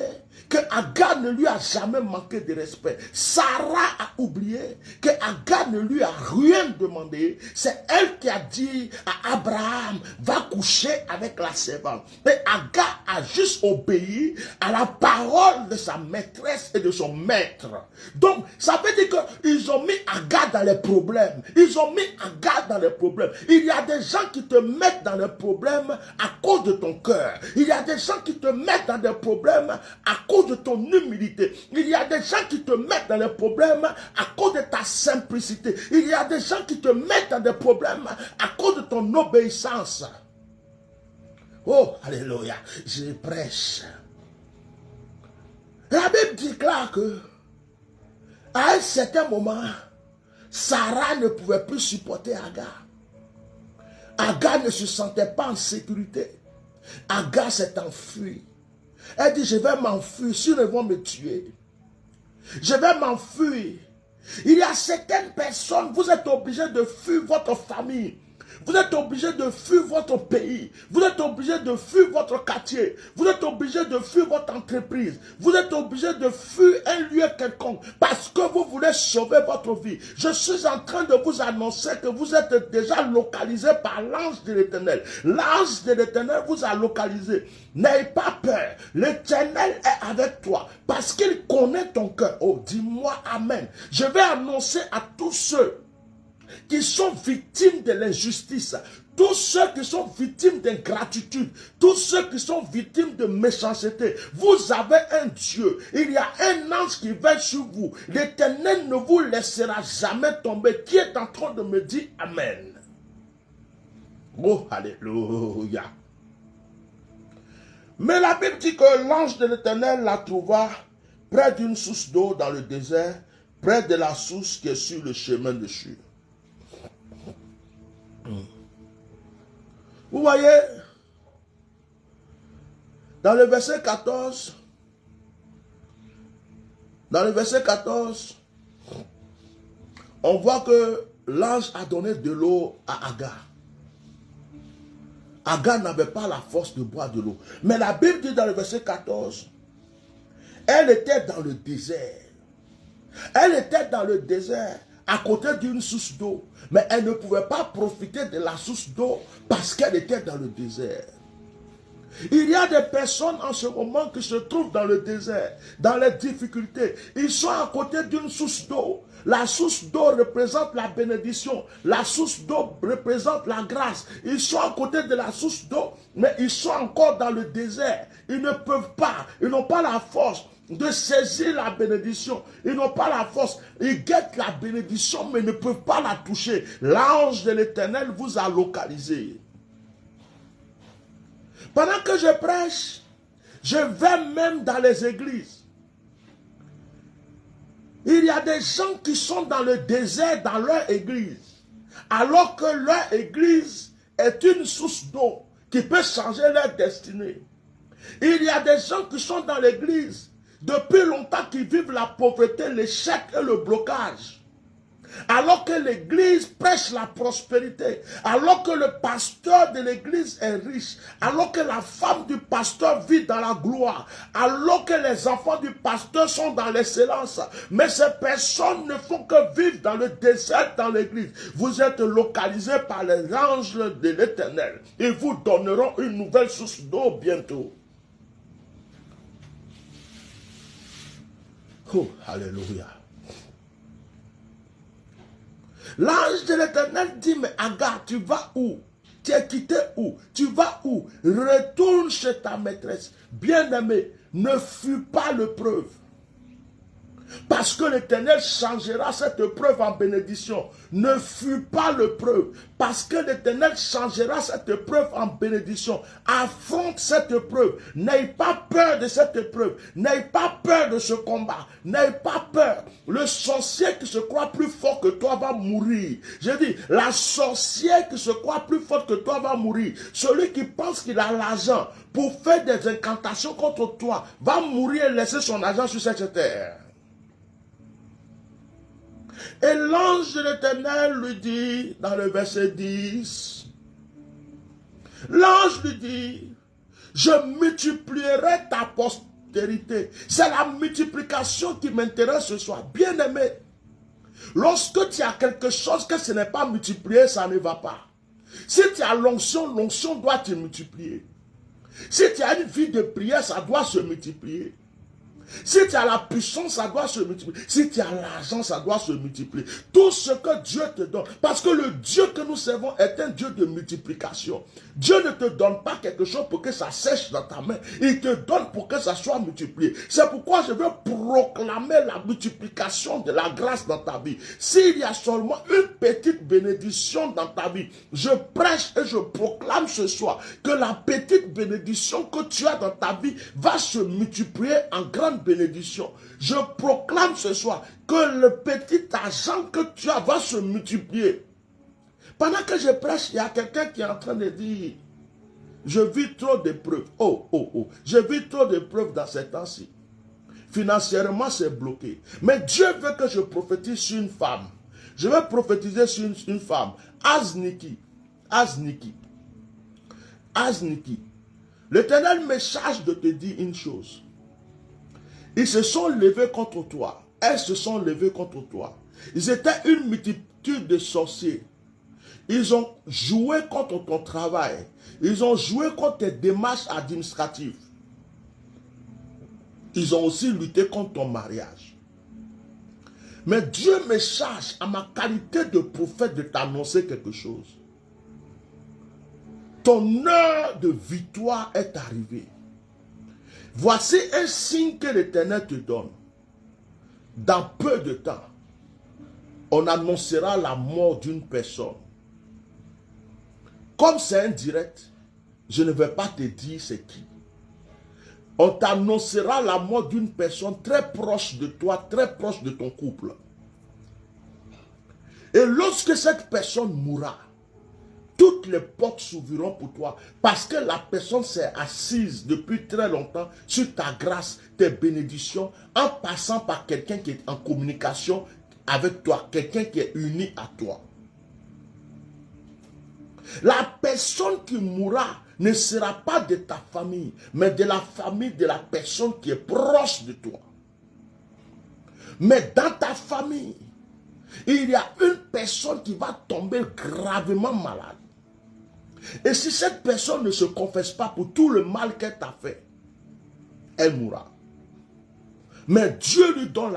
que Agar ne lui a jamais manqué de respect. Sarah a oublié que Agar ne lui a rien demandé. C'est elle qui a dit à Abraham, va coucher avec la servante. Et Agar a juste obéi à la parole de sa maîtresse et de son maître. Donc, ça veut dire qu'ils ont mis Agar dans les problèmes. Ils ont mis Agar dans les problèmes. Il y a des gens qui te mettent dans les problèmes à cause de ton cœur. Il y a des gens qui te mettent dans des problèmes à cause de ton humilité. Il y a des gens qui te mettent dans les problèmes à cause de ta simplicité. Il y a des gens qui te mettent dans des problèmes à cause de ton obéissance. Oh, alléluia, je prêche. La Bible déclare que à un certain moment, Sarah ne pouvait plus supporter Agar. Agar ne se sentait pas en sécurité. Agar s'est enfuie. Elle dit, je vais m'enfuir, sinon ils vont me tuer. Je vais m'enfuir. Il y a certaines personnes, vous êtes obligés de fuir votre famille. Vous êtes obligé de fuir votre pays. Vous êtes obligé de fuir votre quartier. Vous êtes obligé de fuir votre entreprise. Vous êtes obligé de fuir un lieu quelconque parce que vous voulez sauver votre vie. Je suis en train de vous annoncer que vous êtes déjà localisé par l'ange de l'Éternel. L'ange de l'Éternel vous a localisé. N'ayez pas peur. L'Éternel est avec toi parce qu'il connaît ton cœur. Oh, dis-moi amen. Je vais annoncer à tous ceux qui sont victimes de l'injustice, tous ceux qui sont victimes d'ingratitude, tous ceux qui sont victimes de méchanceté, vous avez un Dieu, il y a un ange qui veille sur vous, l'Éternel ne vous laissera jamais tomber, qui est en train de me dire amen. Oh, alléluia. Mais la Bible dit que l'ange de l'Éternel la trouva près d'une source d'eau dans le désert, près de la source qui est sur le chemin de Shur. Vous voyez, dans le verset 14, on voit que l'ange a donné de l'eau à Agar. Agar n'avait pas la force de boire de l'eau. Mais la Bible dit dans le verset 14, elle était dans le désert. Elle était dans le désert, à côté d'une source d'eau. Mais elle ne pouvait pas profiter de la source d'eau parce qu'elle était dans le désert. Il y a des personnes en ce moment qui se trouvent dans le désert, dans les difficultés. Ils sont à côté d'une source d'eau. La source d'eau représente la bénédiction. La source d'eau représente la grâce. Ils sont à côté de la source d'eau, mais ils sont encore dans le désert. Ils ne peuvent pas, ils n'ont pas la force de saisir la bénédiction. Ils n'ont pas la force. Ils guettent la bénédiction, mais ne peuvent pas la toucher. L'ange de l'Éternel vous a localisé. Pendant que je prêche, je vais même dans les églises. Il y a des gens qui sont dans le désert dans leur église, alors que leur église est une source d'eau qui peut changer leur destinée. Il y a des gens qui sont dans l'église depuis longtemps qui vivent la pauvreté, l'échec et le blocage. Alors que l'église prêche la prospérité, alors que le pasteur de l'église est riche, alors que la femme du pasteur vit dans la gloire, alors que les enfants du pasteur sont dans l'excellence, mais ces personnes ne font que vivre dans le désert dans l'église. Vous êtes localisés par les anges de l'Éternel. Ils vous donneront une nouvelle source d'eau bientôt. Oh, alléluia. L'ange de l'Éternel dit, mais Agar, tu vas où? Tu es quitté où? Tu vas où? Retourne chez ta maîtresse. Bien-aimé, ne fuis pas l'épreuve. Parce que l'Éternel changera cette épreuve en bénédiction. Ne fuis pas l'épreuve. Parce que l'Éternel changera cette épreuve en bénédiction. Affronte cette épreuve. N'aie pas peur de cette épreuve. N'aie pas peur de ce combat. N'aie pas peur. Le sorcier qui se croit plus fort que toi va mourir. Je dis, la sorcière qui se croit plus forte que toi va mourir. Celui qui pense qu'il a l'argent pour faire des incantations contre toi va mourir et laisser son argent sur cette terre. Et l'ange de l'Éternel lui dit, dans le verset 10, l'ange lui dit, je multiplierai ta postérité. C'est la multiplication qui m'intéresse ce soir. Bien-aimé, lorsque tu as quelque chose que ce n'est pas multiplié, ça ne va pas. Si tu as l'onction, l'onction doit te multiplier. Si tu as une vie de prière, ça doit se multiplier. Si tu as la puissance, ça doit se multiplier. Si tu as l'argent, ça doit se multiplier. Tout ce que Dieu te donne. Parce que le Dieu que nous servons est un Dieu de multiplication. Dieu ne te donne pas quelque chose pour que ça sèche dans ta main. Il te donne pour que ça soit multiplié. C'est pourquoi je veux proclamer la multiplication de la grâce dans ta vie. S'il y a seulement une petite bénédiction dans ta vie, je prêche et je proclame ce soir que la petite bénédiction que tu as dans ta vie va se multiplier en grande bénédiction. Je proclame ce soir que le petit argent que tu as va se multiplier. Pendant que je prêche, il y a quelqu'un qui est en train de dire, je vis trop d'épreuves. Je vis trop d'épreuves dans ces temps-ci. Financièrement, c'est bloqué. Mais Dieu veut que je prophétise sur une femme. Je vais prophétiser sur une femme. Azniki. Azniki. Azniki. L'Éternel me charge de te dire une chose. Ils se sont levés contre toi. Elles se sont levées contre toi. Ils étaient une multitude de sorciers. Ils ont joué contre ton travail. Ils ont joué contre tes démarches administratives. Ils ont aussi lutté contre ton mariage. Mais Dieu me charge à ma qualité de prophète de t'annoncer quelque chose. Ton heure de victoire est arrivée. Voici un signe que l'Éternel te donne. Dans peu de temps, on annoncera la mort d'une personne. Comme c'est indirect, je ne vais pas te dire c'est qui. On t'annoncera la mort d'une personne très proche de toi, très proche de ton couple. Et lorsque cette personne mourra, toutes les portes s'ouvriront pour toi parce que la personne s'est assise depuis très longtemps sur ta grâce, tes bénédictions, en passant par quelqu'un qui est en communication avec toi, quelqu'un qui est uni à toi. La personne qui mourra ne sera pas de ta famille, mais de la famille de la personne qui est proche de toi. Mais dans ta famille, il y a une personne qui va tomber gravement malade. Et si cette personne ne se confesse pas pour tout le mal qu'elle t'a fait, elle mourra. Mais Dieu lui donne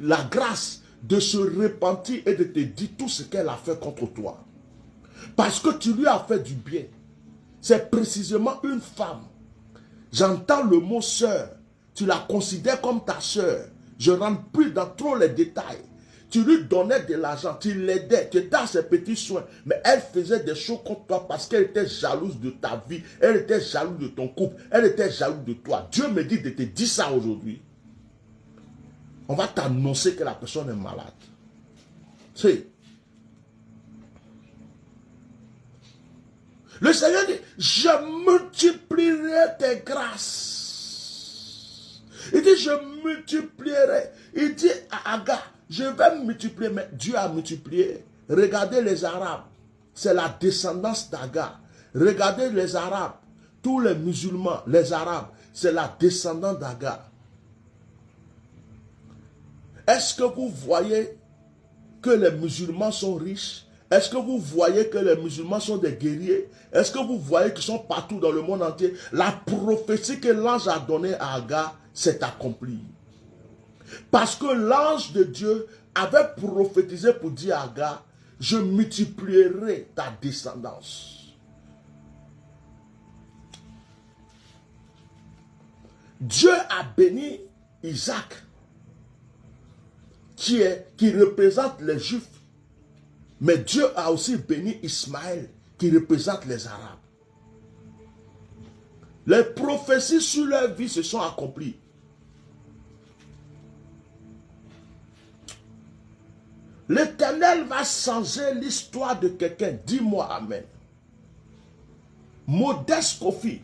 la grâce de se repentir et de te dire tout ce qu'elle a fait contre toi. Parce que tu lui as fait du bien. C'est précisément une femme. J'entends le mot sœur. Tu la considères comme ta sœur. Je ne rentre plus dans trop les détails. Tu lui donnais de l'argent, tu l'aidais, tu étais à ses petits soins. Mais elle faisait des choses contre toi parce qu'elle était jalouse de ta vie. Elle était jalouse de ton couple. Elle était jalouse de toi. Dieu me dit de te dire ça aujourd'hui. On va t'annoncer que la personne est malade. C'est... Le Seigneur dit, je multiplierai tes grâces. Il dit, je multiplierai. Il dit à Agar, je vais multiplier. Mais Dieu a multiplié. Regardez les Arabes. C'est la descendance d'Agar. Regardez les Arabes. Tous les musulmans, les Arabes, c'est la descendance d'Agar. Est-ce que vous voyez que les musulmans sont riches? Est-ce que vous voyez que les musulmans sont des guerriers? Est-ce que vous voyez qu'ils sont partout dans le monde entier? La prophétie que l'ange a donnée à Agar s'est accomplie. Parce que l'ange de Dieu avait prophétisé pour dire à Agar, je multiplierai ta descendance. Dieu a béni Isaac, qui représente les Juifs. Mais Dieu a aussi béni Ismaël, qui représente les Arabes. Les prophéties sur leur vie se sont accomplies. L'Éternel va changer l'histoire de quelqu'un. Dis-moi Amen. Modeste Kofi.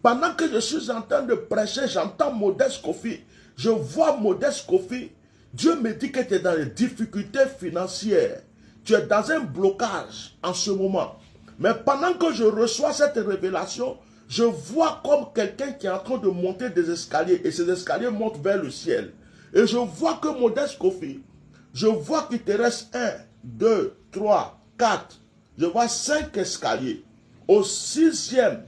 Pendant que je suis en train de prêcher, j'entends Modeste Kofi. Je vois Modeste Kofi. Dieu me dit que tu es dans les difficultés financières. Tu es dans un blocage en ce moment. Mais pendant que je reçois cette révélation, je vois comme quelqu'un qui est en train de monter des escaliers. Et ces escaliers montent vers le ciel. Et je vois que Modeste Kofi, je vois qu'il te reste 1, 2, 3, 4. Je vois 5 escaliers. Au 6e,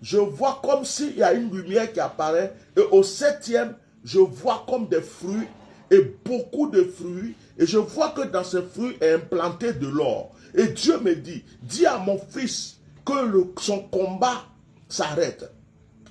je vois comme s'il y a une lumière qui apparaît. Et au 7e, je vois comme des fruits. Et beaucoup de fruits. Et je vois que dans ces fruits est implanté de l'or. Et Dieu me dit, dis à mon fils que son combat s'arrête.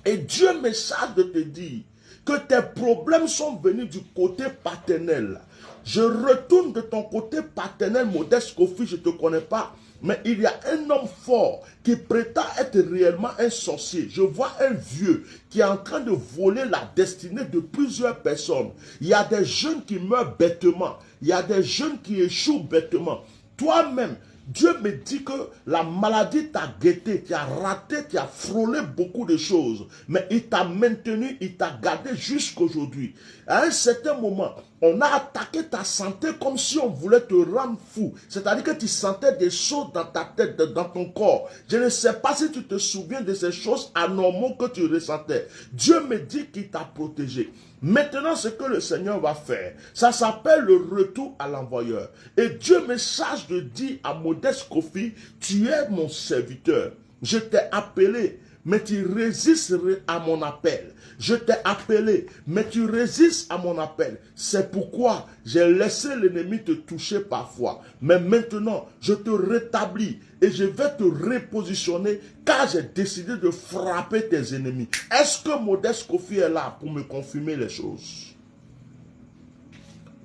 Et Dieu me charge de te dire que tes problèmes sont venus du côté paternel. Je retourne de ton côté paternel, Modeste Kofi, je ne te connais pas. Mais il y a un homme fort qui prétend être réellement un sorcier. Je vois un vieux qui est en train de voler la destinée de plusieurs personnes. Il y a des jeunes qui meurent bêtement. Il y a des jeunes qui échouent bêtement. Toi-même, Dieu me dit que la maladie t'a guetté, tu as raté, tu as frôlé beaucoup de choses. Mais il t'a maintenu, il t'a gardé jusqu'aujourd'hui. À un certain moment, on a attaqué ta santé comme si on voulait te rendre fou. C'est-à-dire que tu sentais des choses dans ta tête, dans ton corps. Je ne sais pas si tu te souviens de ces choses anormales que tu ressentais. Dieu me dit qu'il t'a protégé. Maintenant, ce que le Seigneur va faire, ça s'appelle le retour à l'envoyeur. Et Dieu me charge de dire à Modeste Kofi, tu es mon serviteur. Je t'ai appelé, mais tu résistes à mon appel. Je t'ai appelé, mais tu résistes à mon appel. C'est pourquoi j'ai laissé l'ennemi te toucher parfois. Mais maintenant, je te rétablis et je vais te repositionner car j'ai décidé de frapper tes ennemis. Est-ce que Modeste Kofi est là pour me confirmer les choses?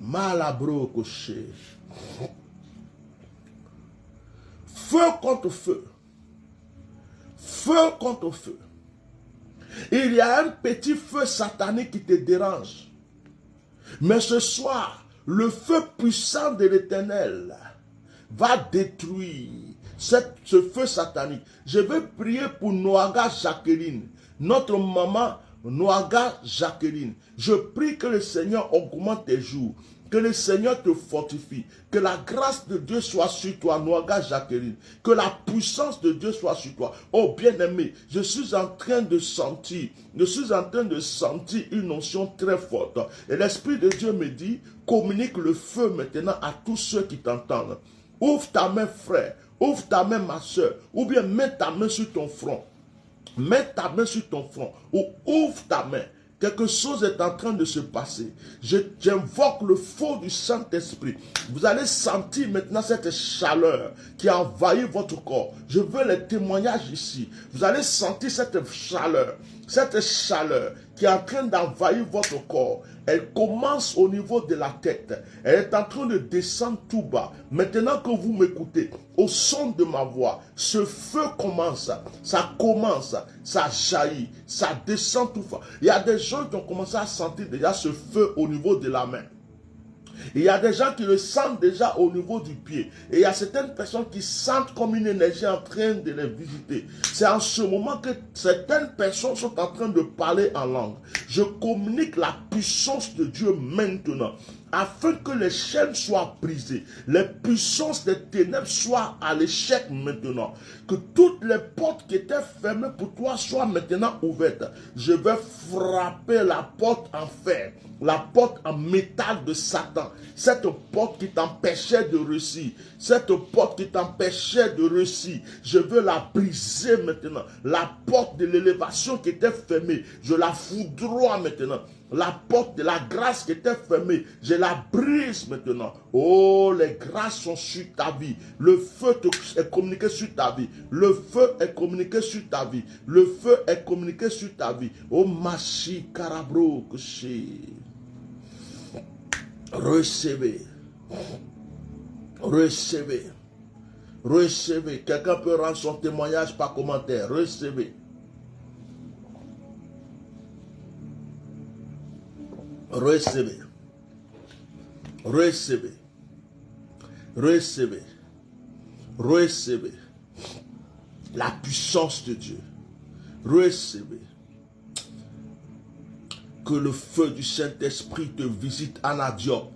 Malabro coché. Feu contre feu. Feu contre feu. Il y a un petit feu satanique qui te dérange. Mais ce soir, le feu puissant de l'Éternel va détruire ce feu satanique. Je vais prier pour Noaga Jacqueline, notre maman Noaga Jacqueline. Je prie que le Seigneur augmente tes jours. Que le Seigneur te fortifie. Que la grâce de Dieu soit sur toi, Noaga Jacqueline. Que la puissance de Dieu soit sur toi. Oh bien-aimé, je suis en train de sentir une notion très forte. Et l'Esprit de Dieu me dit, communique le feu maintenant à tous ceux qui t'entendent. Ouvre ta main, frère. Ouvre ta main, ma soeur. Ou bien mets ta main sur ton front. Mets ta main sur ton front. Ou ouvre ta main. Quelque chose est en train de se passer. J'invoque le feu du Saint-Esprit. Vous allez sentir maintenant cette chaleur qui a envahi votre corps. Je veux les témoignages ici. Vous allez sentir cette chaleur qui est en train d'envahir votre corps. Elle commence au niveau de la tête. Elle est en train de descendre tout bas. Maintenant que vous m'écoutez, au son de ma voix, ce feu commence, ça jaillit, ça descend tout bas. Il y a des gens qui ont commencé à sentir déjà ce feu au niveau de la main. Il y a des gens qui le sentent déjà au niveau du pied. Et il y a certaines personnes qui sentent comme une énergie en train de les visiter. C'est en ce moment que certaines personnes sont en train de parler en langue. Je communique la puissance de Dieu maintenant, afin que les chaînes soient brisées, les puissances des ténèbres soient à l'échec maintenant, que toutes les portes qui étaient fermées pour toi soient maintenant ouvertes. Je vais frapper la porte en fer, la porte en métal de Satan, cette porte qui t'empêchait de réussir, cette porte qui t'empêchait de réussir, je veux la briser maintenant. La porte de l'élévation qui était fermée, je la foudroie maintenant. La porte de la grâce qui était fermée, je la brise maintenant. Oh, les grâces sont sur ta vie. Le feu est communiqué sur ta vie. Le feu est communiqué sur ta vie. Le feu est communiqué sur ta vie. Oh, Machi Karabro Kushi. Recevez. Recevez. Recevez. Quelqu'un peut rendre son témoignage par commentaire. Recevez. Recevez. Recevez. Recevez. Recevez. La puissance de Dieu. Recevez. Que le feu du Saint-Esprit te visite, Anna Diop.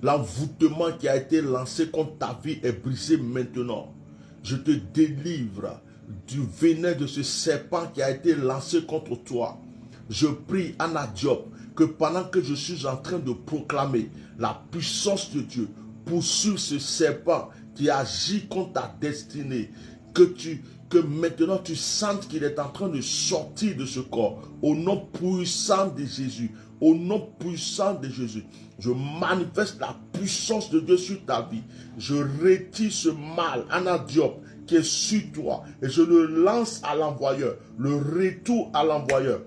L'envoûtement qui a été lancé contre ta vie est brisé maintenant. Je te délivre du venin de ce serpent qui a été lancé contre toi. Je prie, Anna Diop, que pendant que je suis en train de proclamer la puissance de Dieu, poursuive ce serpent qui agit contre ta destinée, que maintenant tu sentes qu'il est en train de sortir de ce corps, au nom puissant de Jésus, au nom puissant de Jésus. Je manifeste la puissance de Dieu sur ta vie. Je retire ce mal, Anna Diop, qui est sur toi, et je le lance à l'envoyeur, le retour à l'envoyeur.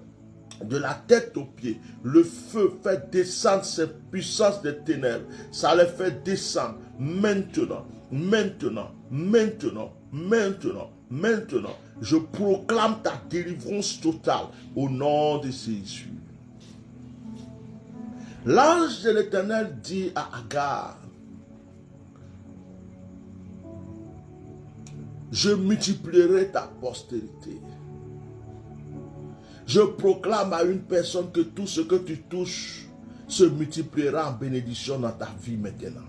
De la tête aux pieds, le feu fait descendre cette puissance des ténèbres. Ça les fait descendre maintenant, maintenant, maintenant, maintenant, maintenant. Je proclame ta délivrance totale au nom de Jésus. L'ange de l'Éternel dit à Agar, Je multiplierai ta postérité. Je proclame à une personne que tout ce que tu touches se multipliera en bénédiction dans ta vie maintenant.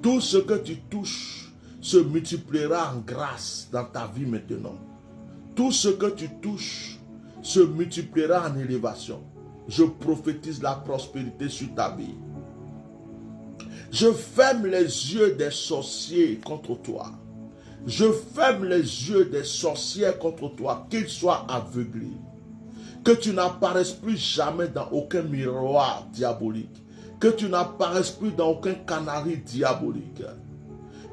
Tout ce que tu touches se multipliera en grâce dans ta vie maintenant. Tout ce que tu touches se multipliera en élévation. Je prophétise la prospérité sur ta vie. Je ferme les yeux des sorciers contre toi. Je ferme les yeux des sorcières contre toi, qu'ils soient aveuglés. Que tu n'apparaisses plus jamais dans aucun miroir diabolique. Que tu n'apparaisses plus dans aucun canari diabolique.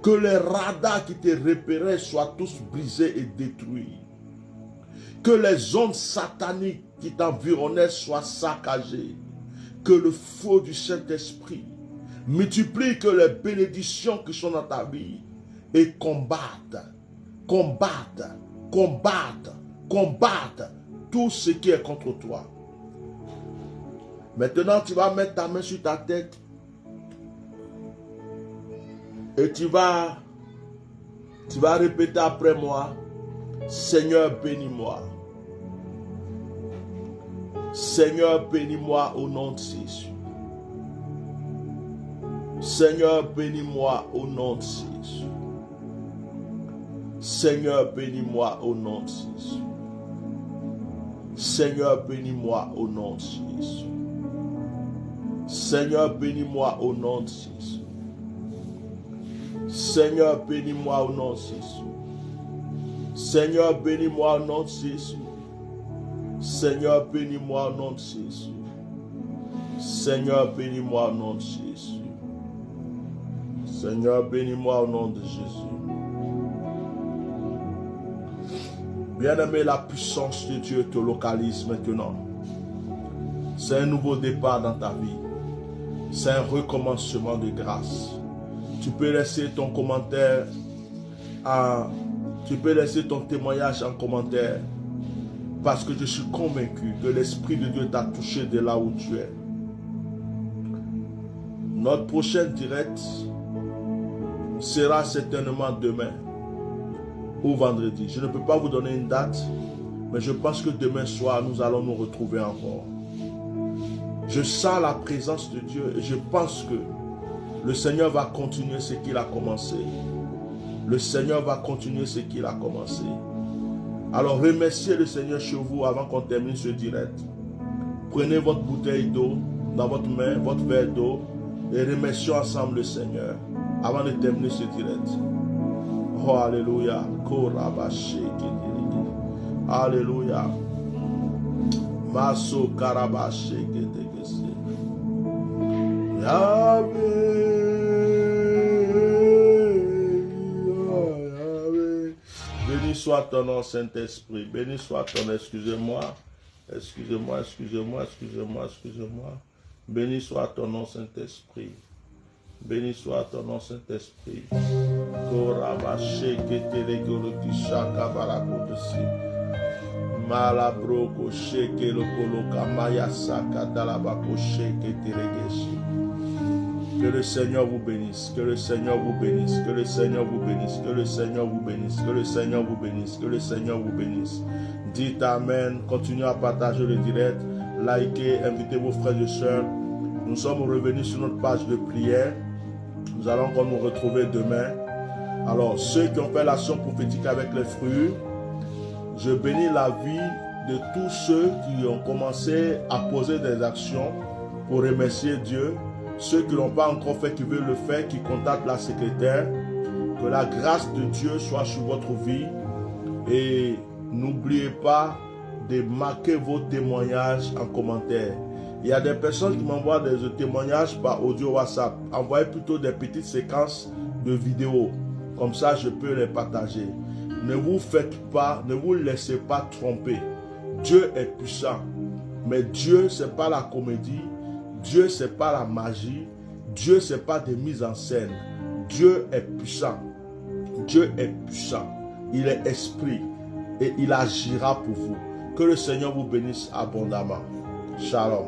Que les radars qui te repéraient soient tous brisés et détruits. Que les ondes sataniques qui t'environnaient soient saccagées. Que le feu du Saint-Esprit multiplie que les bénédictions qui sont dans ta vie et combattent tout ce qui est contre toi. Maintenant, tu vas mettre ta main sur ta tête et tu vas répéter après moi: Seigneur, bénis-moi. Seigneur, bénis-moi au nom de Jésus. Seigneur, bénis-moi au nom de Jésus. Seigneur, bénis-moi au nom de Jésus. Seigneur, bénis-moi au nom de Jésus. Seigneur, bénis-moi au nom de Jésus. Seigneur, bénis-moi au nom de Jésus. Seigneur, bénis-moi au nom de Jésus. Seigneur, bénis-moi au nom de Jésus. Seigneur, bénis-moi au nom de Jésus. Seigneur, bénis-moi au nom de Jésus. Bien-aimé, la puissance de Dieu te localise maintenant. C'est un nouveau départ dans ta vie. C'est un recommencement de grâce. Tu peux laisser ton commentaire, tu peux laisser ton témoignage en commentaire. Parce que je suis convaincu que l'Esprit de Dieu t'a touché de là où tu es. Notre prochain direct sera certainement demain ou vendredi. Je ne peux pas vous donner une date, mais je pense que demain soir, nous allons nous retrouver encore. Je sens la présence de Dieu et je pense que le Seigneur va continuer ce qu'il a commencé. Le Seigneur va continuer ce qu'il a commencé. Alors remerciez le Seigneur chez vous avant qu'on termine ce direct. Prenez votre bouteille d'eau dans votre main, votre verre d'eau, et remercions ensemble le Seigneur avant de terminer ce direct. Oh, alléluia. Alléluia. Maso karabashe gedegese. Yahweh. Béni soit ton nom, Saint-Esprit. Béni soit ton nom. Excusez-moi. Béni soit ton nom, Saint-Esprit. Béni soit ton nom, Saint-Esprit. Korabashe ketelegolotisha kabarakotosi. Malabroko sheke lokoloka mayasaka dalabako sheke teregeshi. Que le Seigneur vous bénisse, que le Seigneur vous bénisse, que le Seigneur vous bénisse, que le Seigneur vous bénisse, que le Seigneur vous bénisse, que le Seigneur vous bénisse. Dites Amen, continuez à partager le direct, likez, invitez vos frères et sœurs. Nous sommes revenus sur notre page de prière. Nous allons encore nous retrouver demain. Alors, ceux qui ont fait l'action prophétique avec les fruits, je bénis la vie de tous ceux qui ont commencé à poser des actions pour remercier Dieu. Ceux qui ne l'ont pas encore fait, qui veulent le faire, qui contactent la secrétaire. Que la grâce de Dieu soit sur votre vie. Et n'oubliez pas de marquer vos témoignages en commentaire. Il y a des personnes qui m'envoient des témoignages par audio WhatsApp. Envoyez plutôt des petites séquences de vidéos. Comme ça, je peux les partager. Ne vous faites pas, ne vous laissez pas tromper. Dieu est puissant. Mais Dieu, ce n'est pas la comédie. Dieu, ce n'est pas la magie. Dieu, ce n'est pas des mises en scène. Dieu est puissant. Dieu est puissant. Il est esprit. Et il agira pour vous. Que le Seigneur vous bénisse abondamment. Shalom.